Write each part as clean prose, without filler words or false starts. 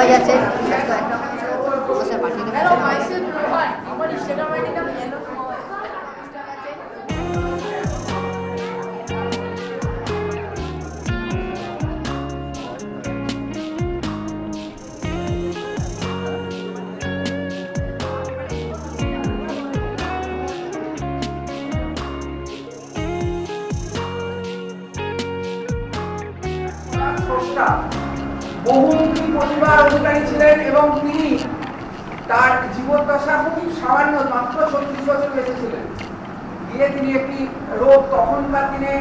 হয়ে যাচ্ছে, পাঠিয়ে দেবে। বহুমুখী প্রতিভার অধিকারী ছিলেন এবং তিনি তার জীবদ্দশা খুবই সামান্য, মাত্র 36 বছর বেঁচে ছিলেন। গিয়ে তিনি একটি রোগ, তখনকার দিনে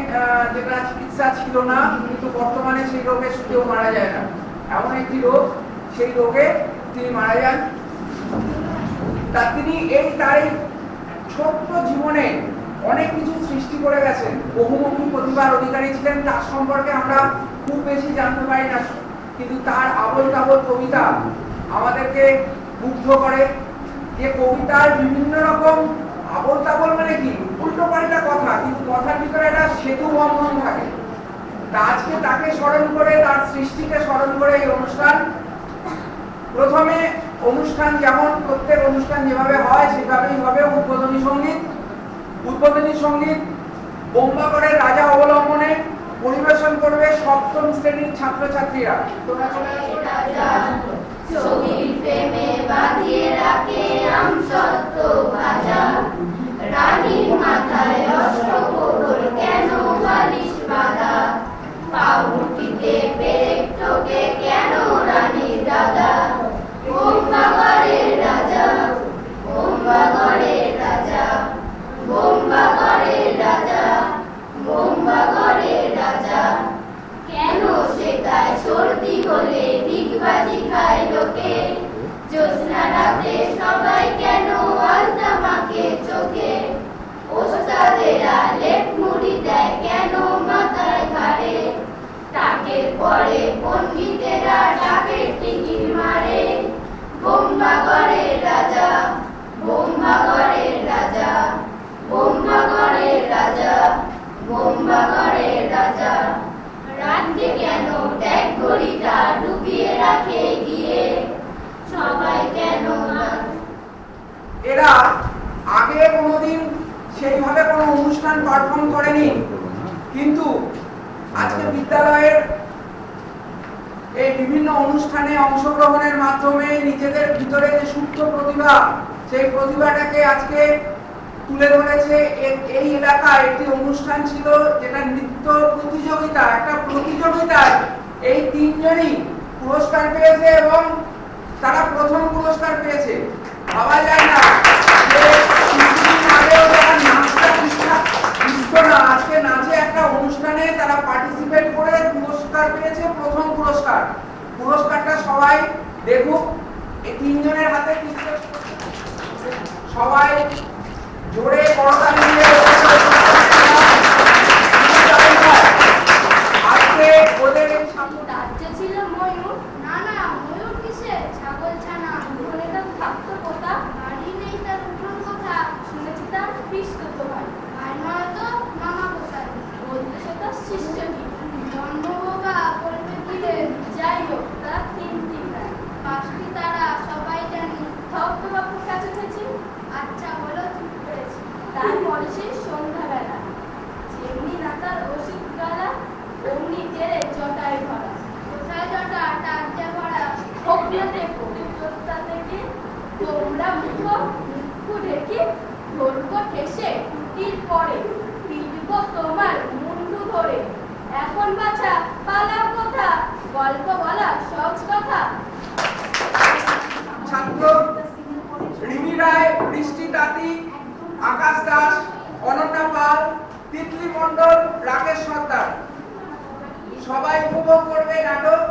যেটা চিকিৎসা ছিল না, কিন্তু বর্তমানে সেই রোগে কেউ মারা যায় না, এমন একটি রোগ, সেই রোগে তিনি মারা যান। তা তিনি তার ছোট্ট জীবনে অনেক কিছু সৃষ্টি করে গেছেন, বহুমুখী প্রতিভার অধিকারী ছিলেন। তার সম্পর্কে আমরা খুব বেশি জানতে পারি না, কিন্তু তার আবোল তাবোল কবিতা আমাদেরকে মুগ্ধ করে। যে কবিতার বিভিন্ন রকম আবোল তাবোল মানে কি, উল্টো পাল্টা কথা, কিন্তু কথার ভিতরে একটা সেতু বন্ধন থাকে। তা আজকে তাকে স্মরণ করে, তার সৃষ্টিকে স্মরণ করে এই অনুষ্ঠান। প্রথমে অনুষ্ঠান যেমন প্রত্যেক অনুষ্ঠান যেভাবে হয় সেভাবেই হবে উদ্বোধনী সঙ্গীত। উদ্বোধনী সঙ্গীত বোম্বাগড়ের রাজা অবলম্বনে পরিবেশন করবে সপ্তম শ্রেণীর ছাত্রছাত্রীরা। তোমরা চলে আসো। ছবির প্রেমে বাঁধিয়ে রাখে আমসত্ব ভাজা, রানীর মাথায় অষ্টপ্রহর কেন বালিশ বাঁধা, পাউরুটিতে পেরেক ঠোকে কেন রানীর দাদা, বোম্বাগড়ের রাজা, বোম্বাগড়ের রাজা, বোম্বাগড়ের রাজা, বোম্বাগড়ের রাজা, কেন শেখায় সর্দি হলে ডিগবাজি খায় লোকে, জ্যোৎস্না রাতে সবাই কেন আলতা মাখে চোখে, ওস্তাদেরা লেপ মুড়ি দেয় কেন মাথায় ঘাড়ে, টাকের পরে পণ্ডিতেরা টাকের টিকিট মারে, বোম্বাগড়ের রাজা, বোম্বাগড়ের রাজা, বোম্বাগড়ের রাজা, বোম্বাগড়ের রাজা, রাতকে কেন ট্যাগ ঘড়িটা ডুবিয়ে রাখে গিয়ে, সবাই কেন না। এরা আগে কোনোদিন সেইভাবে কোনো অনুষ্ঠান পারফর্ম করেনি, কিন্তু আজকে বিদ্যালয়ের এই বিভিন্ন অনুষ্ঠানে অংশগ্রহণের মাধ্যমে নিজেদের ভিতরে যে সুপ্ত প্রতিভা, সেই প্রতিভাটাকে আজকে তুলে ধরেছে। এই এলাকায় একটি অনুষ্ঠান ছিল যেটা নৃত্য প্রতিযোগিতা, একটা প্রতিযোগিতায় এই তিনজনই পুরস্কার পেয়েছে এবং তারা প্রথম পুরস্কার পেয়েছে। ভাবা যায় না যে কিছুদিন আগেও তারা নাচটা বুঝতো না, আজকে নাচে একটা অনুষ্ঠানে তারা পার্টিসিপেট করে পুরস্কার পেয়েছে, প্রথম পুরস্কার। পুরস্কারটা সবাই দেখুক, এই তিনজনের হাতে সবাই জোরে করতালি দিয়ে আজকে ওদের রাজ্যে ছিল ময়ূর, না না ময়ূর কিসে, ছাগল ছানা, ওখানে তার থাকতো কথা, বাড়ি নেই তার উঠোন কথা, শুনেছি তার পিসতুতো ভাই, আর নয়তো মামা কোথায়, বলতে সে তার শিষ্য কি, জন্মবোগা বলবে দিলে, যাই হোক তার তিনটি ভাই, পাঁচটি তারা সবাই জানি, থপ্ত বাপুর কাছে থেছি, আচ্ছা হলো চুপ পেয়েছি, তারপরে সেই সন্ধ্যাবেলা, যেমনি না তার ওষুধ গালা, অমনি তেরে জটায় ভরা, কোথায় জটা টাকজা ভরা, অজ্ঞাতে পবিত্রতা থেকে তোমরা মুখ ঢেকে ধরবো ঠেসে টুটির পরে, ফিরব তোমার মুন্ডু ধরে, এখন বাছা পালাও কথা, গল্প বলা সহজ কথা। ছাত্র রিমি রায়, বৃষ্টি তাঁতি, আকাশ দাস, অনন্যা পাল, তিতলি মণ্ডল, রাকেশ সর্দার সবাই উপভোগ করবে নাটক।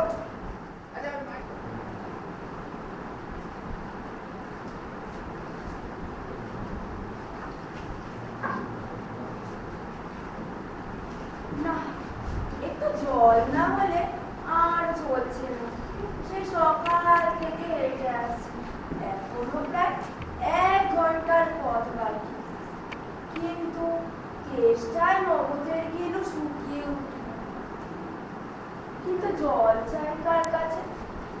না, একটু জল না হলে আর চলছে না। সেই সকাল থেকে হেঁটে আসছি, এখনো প্রায় 1 ঘন্টার পথ বাকি, কিন্তু চেষ্টায় মগজের গিলু শুকিয়ে উঠল। কিন্তু জল চাই কার কাছে,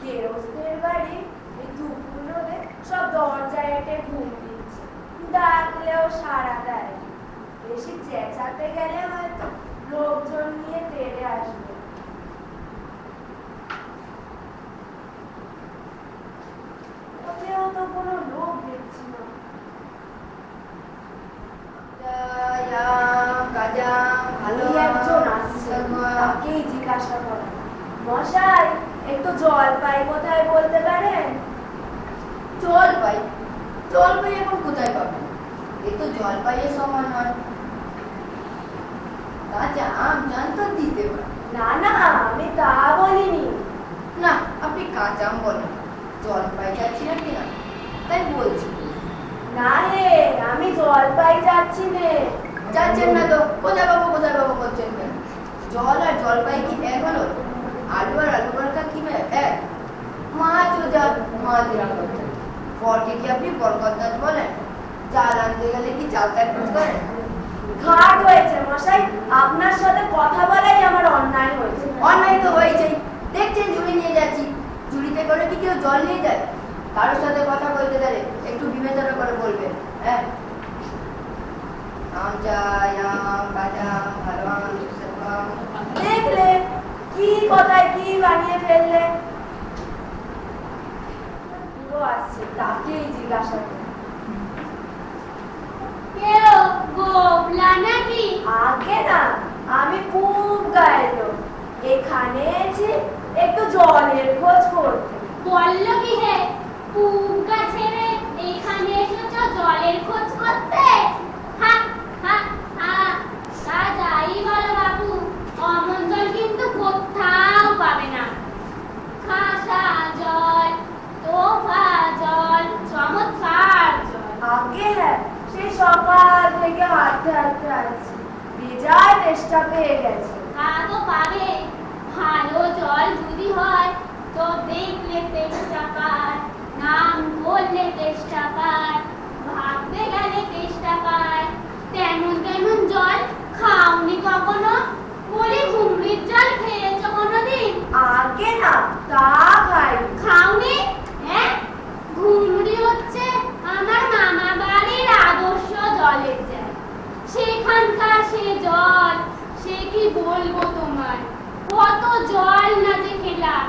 গেরস্তের বাড়ি এই দুপুর রোদে সব দরজায় এটে ঘুম দিচ্ছে, ডাকলেও সাড়া দেয় না। বেশি চেঁচাতে গেলে হয়তো লোকজন নিয়ে তেড়ে আসবে। ওতেও তো কোনো লোক দেখছি না। এই একজন আসছে, তাকেই জিজ্ঞাসা করা। মশাই, একটু জলপাই কোথায় বলতে পারেন? জলপাই? জলপাই এখন কোথায় পাবেন? এ তো জলপাইয়ের সমান হয়। কাঁচা আম জানতো দিতে পারে। না না, আমি তা বলিনি। না, আপনি কাঁচা আম বলেন, জলপাই যাচ্ছি না কিনা তাই বলছি। না রে, আমি জলপাই যাচ্ছি নে। যাচ্ছেন না তো কোথায় পাবো করছেন কেন? জল আর জলপাই কি এক হলো? আলু আর আলু পরোটা কি এক? মাছও যা মাছ রাখা, ফলকে কি আপনি বরকদার বলেন? চাল আনতে গেলে কি চালটায় খোঁজ করেন? ঘাট হয়েছে মশাই, আপনার সাথে কথা বলাই আমার অন্যায় হয়েছে। অন্যায় তো হয়েছেই, দেখছেন ঝুড়ি নিয়ে যাচ্ছি। ঝুড়িতে করে কি কেউ জল নিয়ে যায়? কারোর সাথে কথা বলতে গেলে একটু বিবেচনা করে বলবেন। হ্যাঁ, আম চাই, আম, কাঁচা আম, ভালো আম, শুকনো আম। দেখলে কি কথায় কি বানিয়ে ফেললে। পুরো আসছে, তাকেই জিজ্ঞাসা করে। কেউ গোবলা নাকি? আগে না, আমি খুব গাইলো। এখানে এসে একটু জলের খোঁজ করতে। বললো কি হে, পুগা ছেড়ে এখানে এসেছো জলের খোঁজ করতে? হা হা হা, তা যাই বলো বাবু, অমন জল কিন্তু কোথাও পাবে না। খাসা জল, তোফা জল, চমৎকার জল। আগে হ্যাঁ, সেই সকাল থেকে হাঁটতে হাঁটতে আসছি, বেজায় তেষ্টা পেয়ে গেছে। তা তো পাবে, ভালো জল যদি হয় তো দেখলে তেষ্টা পায়, নাম করলে তেষ্টা পায়, ভাবতে গেলে তেষ্টা পায়। তেমন তেমন জল খাওনি কখনো? বলি ঘুমড়ির জল খেয়েছো কোনোদিন? আগে না, তা খাই। খাওনি? হ্যাঁ, ঘুমড়ি হচ্ছে আমার মামা বাড়ির আদর্শ জলের জায়গা। সেখানকার সে জল, সে কি বলবো তোমার, কত জল না যে খেলাম,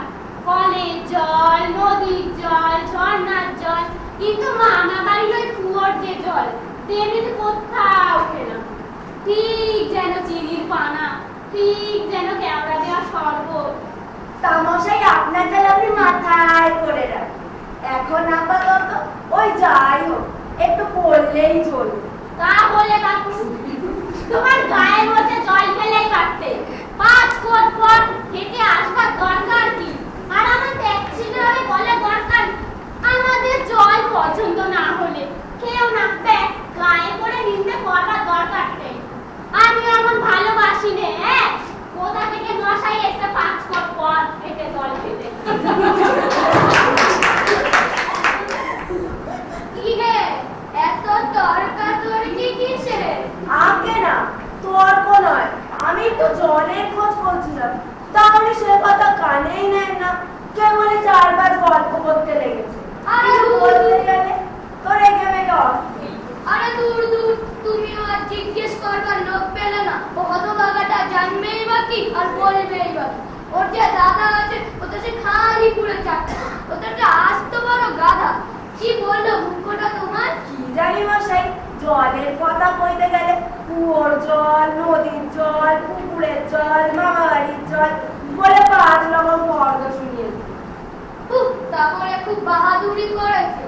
কলের জল, নদীর জল, ঝর্ণার জল, কিন্তু মামা বাড়ির ওই কুয়োর যে জল তেমনি কোথাও খেলাম। ঠিক যেন চিনির পানা, ঠিক যেন কেওড়া দেওয়া শরবত। তামশাই আপনার জল আপনি মাথায় করে রাখ। এখন আপাতত ওই যাই হোক, একটু পড়লেই চলবে। তা বলে কাকু, তোমার গায়ের মধ্যে জল ফেলেই কাটতে 5 কোট পর হেঁটে আসবার দরকার কি? আর আমার ট্যাক্সিতে আমি বলে দরকার, আমাদের জল পছন্দ না হলে কেউ না, ব্যাস গায়ে করে নিতে করবার দরকার নেই। আমি এমন ভালোবাসি নে, হ্যাঁ, কোথা থেকে মশাই এসে 5 কোট পর হেঁটে জল খেতে। কি হে, এত তর্কাতর্কি কিসের? আগে না, তর্ক নয়, আমি একটু জলের খোঁজ করছিলাম, তাহলে সে কথা কানেই নেন না, কেবলই চারবার গল্প করতে লেগেছে। আরে কিছু দূর বলতে দূর। গেলে তো রেগে মেগে অস্থির। আরে দূর দূর, তুমিও আর জিজ্ঞেস করবার লোক পেলে না। ও হতভাগাটা জানবেই বা কি আর বলবেই বা কি? ওর যে দাদা আছে ও তো সে খালি পুড়ে চাচ্ছে, ওটা একটা আস্ত বড় গাধা। কি বললো মুখটা তোমার? কি জানি মশাই, জলের কথা কইতে গেলে কুয়োর জল, নদীর জল, পুকুরের জল, মামা বাড়ির জল বলে 5 রকম ফর্দ শুনিয়ে দিল। তারপরে খুব বাহাদুরি করেছে।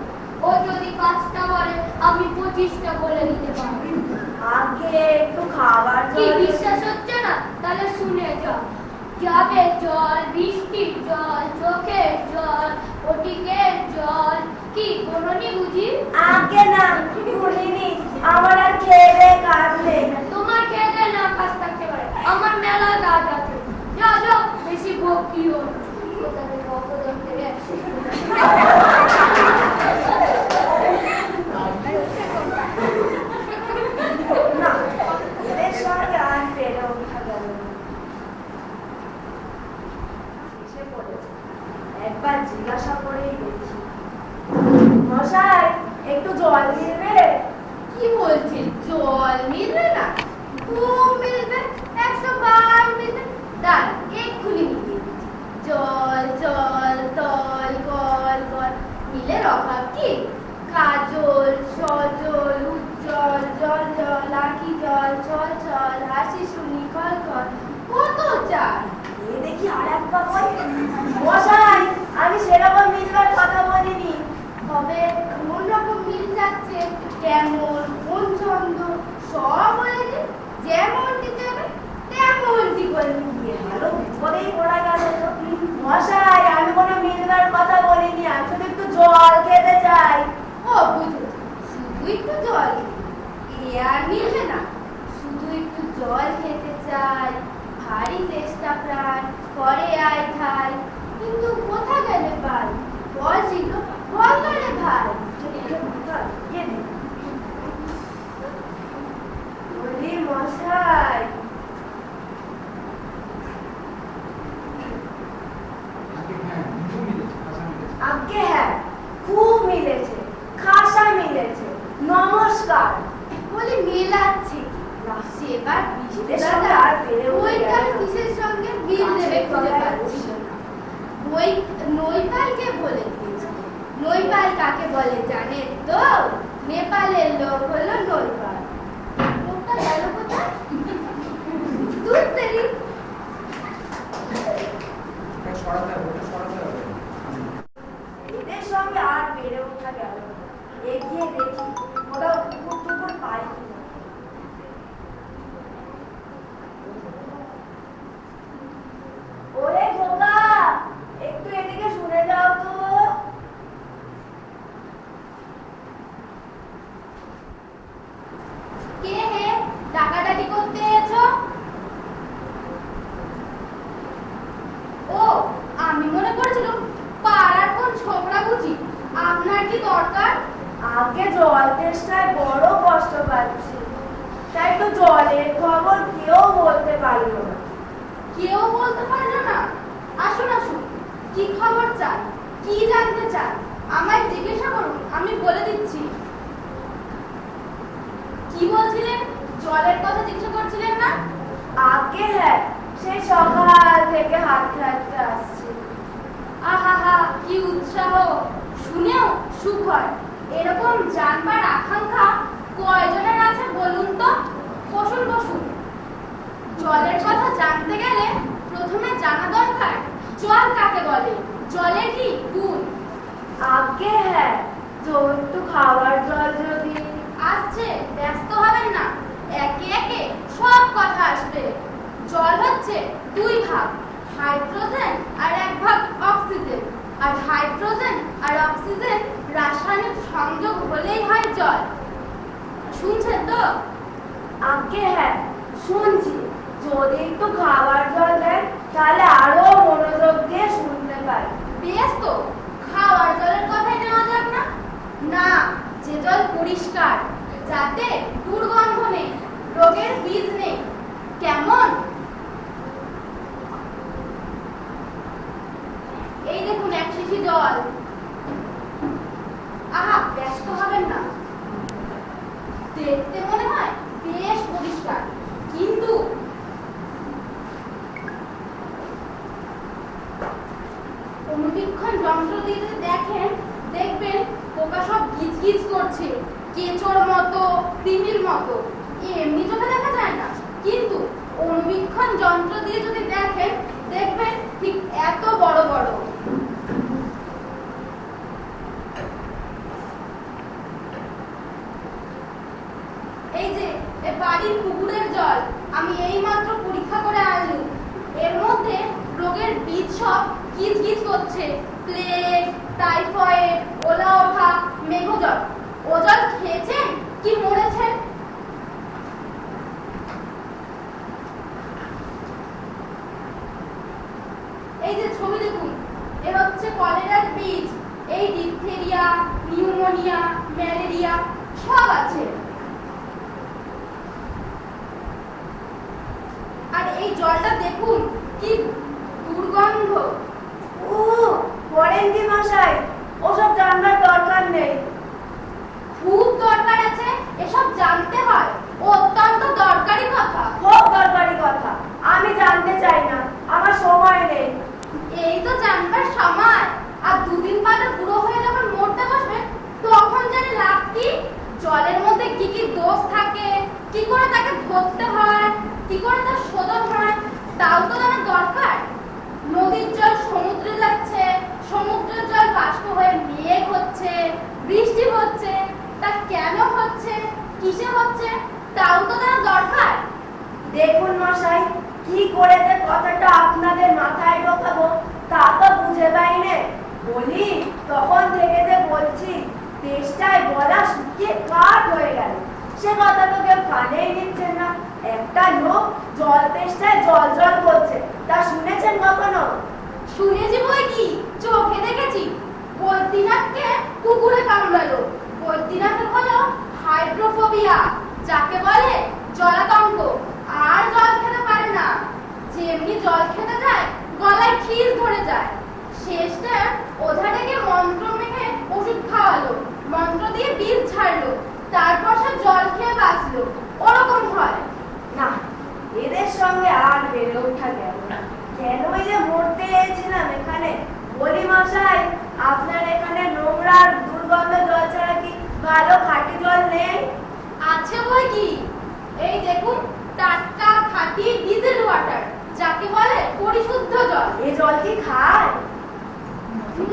ও যদি 5টা বলে আমি 25টা বলে দিতে পারবো। আগে একটু খাবার কি জল। বিশ্বাস হচ্ছে না? তাহলে শুনে যাও। জাবের জল, বৃষ্টির জল, চোখের জল, ফটিকের জল, কি কোনোনি বুঝি? আগে না, শুনিনি, আমার আর খেয়ে দেয়ে কাজ নেই। তোমার খেতে না কাজ থাকতে পারে, আমার মেলা কাজ আছে। যাও যাও, বেশি ভক্তি হল। কোথা থেকে অপদন থেকে আসছে। না, এদের সঙ্গে আর পেরে ওঠা গেল না। এসে পড়েছে। একবার মিলবে? কি বলছিস, জল মিলবে না? খুব মিলবে, 100 বার মিলবে। দাঁড়া, এক্ষুনি মিলিয়ে দিচ্ছি। জল জল তল কল কল, মিলের অভাব কি? কাজল সজল উজ্জ্বল জল জল আখি জল ছল ছল হাসি শুনি কল কল, কত চাই? এ দেখি আর একটা বই। মশাই, আমি সেরকম মিলবার কথা বলিনি। তবে কোন রকম মিল যাচ্ছে, কেমন কোন ছন্দ সব বলে দিন। যেমনটি যাবে তেমনটি করে মিলিয়ে ভালো বিপদেই পড়া গেল তো। মশাই, আমি কোনো মিলবার কথা বলিনি, আমি শুধু একটু জল খেতে চাই। ও বুঝেছি, শুধু একটু জল এ আর মিলবে না। শুধু একটু জল খেতে চাই, ভারী চেষ্টা প্রাণ করে আয় ঠাই, কিন্তু কোথা গেলে পাই? বল শীঘ্র বল না রে ভাই। বলি মশাই, আজ্ঞে হ্যাঁ, খুব মিলেছে, খাসা মিলেছে। নমস্কার। বলি মেলাচ্ছে সেবার এদের সঙ্গে আর পেরে উঠে ওইটার গেল না। কিসের সঙ্গে বিল দেবে খুঁজে পাচ্ছিল না। ওই নৈপালকে বলে দিয়েছে। নৈপাল কাকে বলে জানেন তো? নেপালের লোক হলো নৈপাল। লোকটা গেল কোথায়? দুধ তেরি। এদের সঙ্গে আর বেড়ে ওঠা গেল না। এগিয়ে দেখি কোথাও কুকুর টুকুর পাই কিনা। ওরে খোকা, একটু এদিকে শুনে যাও তো। কে হে ডাকাডাকি করতে এসো? ও, আমি মনে করেছিলাম পাড়ার কোন ছোকরা বুঝি। আপনার কি দরকার? আগে জল তেষ্টায় বড় কষ্ট পাচ্ছি, তাই তো জলের খবর কেউ বলতে পারলো না। কেউ বলতে পারলো না? আসুন আসুন, কি খবর চান, কি জানতে চান আমায় জিজ্ঞাসা করুন, আমি বলে দিচ্ছি। কি বলছিলেন? জলের কথা জিজ্ঞাসা করছিলেন না? আগে হ্যাঁ, সেই সকাল থেকে হাঁটতে হাঁটতে আসছি। আহা, কি উৎসাহ! শুনেও সুখ হয়। এরকম জানবার আকাঙ্ক্ষা কয়জনের আছে বলুন তো? বসুন বসুন। জলের কথা জানতে গেলে প্রথমে জানা দরকার জল কাকে বলে, জলের কি গুণ। আগে হ্যাঁ, একটু খাওয়ার জল যদি। আসছে, ব্যস্ত হবেন না, একে একে সব কথা আসবে। জল হচ্ছে 2 ভাগ, হাইড্রোজেন আর 1 ভাগ অক্সিজেন। আর হাইড্রোজেন আর অক্সিজেন রাসায়নিক সংযোগ হলেই হয় জল। শুনছেন তো? আগে হ্যাঁ, শুনছি। যদি একটু খাওয়ার জল দেন তাহলে আরো মনোযোগ দিয়ে শুনতে পাই। বেশ তো, খাওয়ার জলের কথাই নেওয়া যাক না? না, যে জল পরিষ্কার, যাতে দুর্গন্ধ নেই, রোগের বীজ নেই। কেমন? এই দেখুন 1 শিশি জল। আহা, ব্যস্ত হবেন না। দেখতে মনে হয় বেশ পরিষ্কার, কিন্তু অনুবীক্ষণ যন্ত্র দিয়ে যদি দেখেন, দেখবেন পোকা সব গিজগিজ করছে, কেঁচোর মতো, কৃমির মতো। এমনি চোখে দেখা যায় না, কিন্তু অনুবীক্ষণ যন্ত্র দিয়ে যদি দেখেন, দেখবেন ঠিক এত বড় বড়। এই যে বাড়ির পুকুরের জল আমি এইমাত্র পরীক্ষা করে আনলাম। এর মধ্যে রোগের বীজ সব গিজগিজ করছে। প্লেগ, টাইফয়েড, ওলা ওঠা, মেঘজ্বর। ও জল খেয়েছেন কি মরেছেন? এই যে ছবি দেখুন, এ হচ্ছে কলেরার বীজ। এই ডিপথেরিয়া, নিউমোনিয়া, ম্যালেরিয়া সব আছে। আর এই জলটা দেখুন কি দুর্গন্ধ। পড়েন কি মশাই, ওসব জানবার দরকার নেই। খুব দরকার আছে, এসব জানতে হয়, অত্যন্ত দরকারি কথা। খুব দরকারি কথা, আমি জানতে চাই না, আমার সময় নেই। এই তো জানবার সময়, আর দুদিন বাদে বুড়ো হয়ে যখন মরতে বসবে তখন জানি লাভ কি? জলের মধ্যে কি কি দোষ থাকে, কি করে তাকে ধরতে হয়, কি করে তার শোধন হয়, তাও তো জানা দরকার। নদীর জল সমুদ্রে যাচ্ছে, সমুদ্রের জল বাষ্প হয়ে মেঘ হচ্ছে, বৃষ্টি হচ্ছে, তা কেন হচ্ছে, কিসে হচ্ছে, তাও তো জানা দরকার। দেখুন মশাই, কি করে যে কথাটা আপনাদের মাথায় ঢোকাবো তা তো বুঝে পাইনে। বলি তখন থেকে যে বলছি, তেষ্টায় গলা শুকিয়ে কাঠ হয়ে গেল, সে কথা তো কেউ কানেই নিচ্ছেন না। একটা লোক জল তেষ্টায় জল জল করছে, তা শুনেছেন কখনো? শুনেছি বই কি, চোখে দেখেছি। বৈদ্যনাথকে কুকুরে কামড়ালো। বৈদ্যনাথের হলো হাইড্রোফোবিয়া, যাকে বলে জলাতঙ্ক, আর জল খেতে পারে না। যেমনি জল খেতে যায় গলায় খিল ধরে যায়। শেষটা ওঝা ডেকে মন্ত্র মেখে ওষুধ খাওয়ালো, মন্ত্র দিয়ে বিষ ছাড়লো, তারপর সে জল খেয়ে বাঁচলো। ওরকম হয় না, এদের সঙ্গে আর বেড়ে ওঠা গেল না। কেনই যে মরতে এসেছিলাম এখানে। বলি মশাই, আপনার এখানে নোংরা আর দুর্গন্ধ জল ছাড়া কি ভালো খাঁটি জল নেই? আছে বই কি, এই দেখুন, টাটকা খাঁটি ডিজেল ওয়াটার, যাকে বলে পরিশুদ্ধ জল। এ জল কি খায়?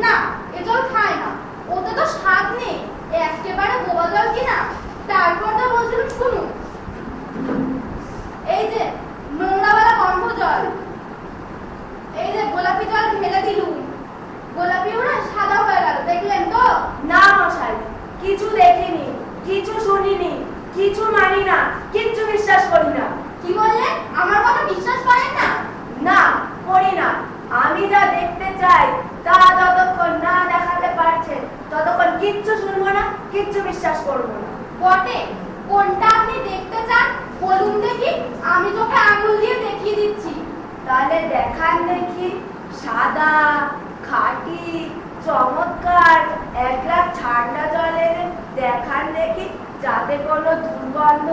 না, এ জল খায় না, ওতে তো স্বাদ নেই, একেবারে বোবা জল কিনা। তারপর তো বলছিলাম শুনুন, এই যে নোংরাওয়ালা গন্ধ জল, এই যে গোলাপি জল ঢেলে দিলুম, গোলাপি ওরা সাদা হয়ে গেল, দেখলেন তো? না মশাই, কিছু দেখিনি, কিছু শুনিনি, কিছু মানি না, কিচ্ছু বিশ্বাস করি না। কি বললেন? আমার কথা বিশ্বাস করেন না? না, করি না। আমি যা দেখতে চাই তা যতক্ষণ না দেখাতে পারছেন ততক্ষণ কিচ্ছু শুনবো না, কিচ্ছু বিশ্বাস করবো না। বটে, কোনটা আপনি দেখতে চান বলুন দেখি, আমি চোখে আঙুল দিয়ে দেখিয়ে দিচ্ছি। তাহলে দেখান দেখি। সাদা, খাঁটি, চমৎকার এক গ্লাস ঠান্ডা জলে দেখান দেখি, যাতে কোনো দুর্গন্ধ,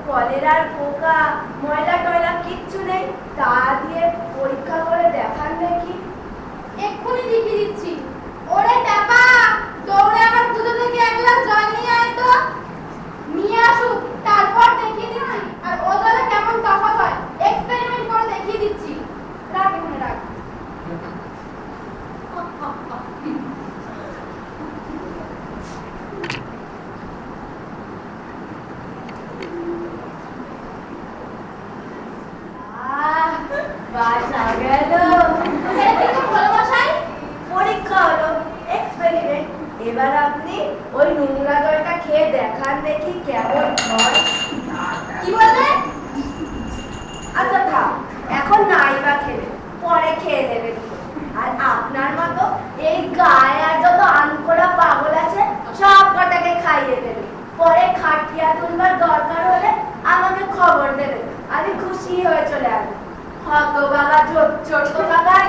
কলেরার পোকা, ময়লা টয়লা কিচ্ছু নেই। তা দিয়ে পরীক্ষা করে দেখান দেখি। এক্ষুনি দেখিয়ে দিচ্ছি। ওরে টাপা, দৌড়ে আমার দুধ থেকে এক গ্লাস জল নিয়ে আয় তো। নিয়ে আসুক, তারপর দেখিয়ে দিচ্ছি আর ও জলে কেমন তফাৎ হয় এক্সপেরিমেন্ট করে দেখিয়ে দিচ্ছি। রাখ এখানে রাখ। বাসা গেল। পরীক্ষা হলো, এক্সপেরিমেন্ট। এবার আপনি ওই নোংরা জলটা খেয়ে দেখান দেখি কেমন হয়। কি বললেন? আচ্ছা থাক, এখন নাই বা খেলে, পরে খেয়ে নেবেন। আর আপনার মতো এই গায়ে আর যত আনকোড়া পাগল আছে সব কটাকে খাইয়ে দেবে। পরে খাটিয়া তুলবার দরকার হলে আমাকে খবর দেবে, আমি খুশি হয়ে চলে আসবো। হতবাগা ছোট্ট বাগায়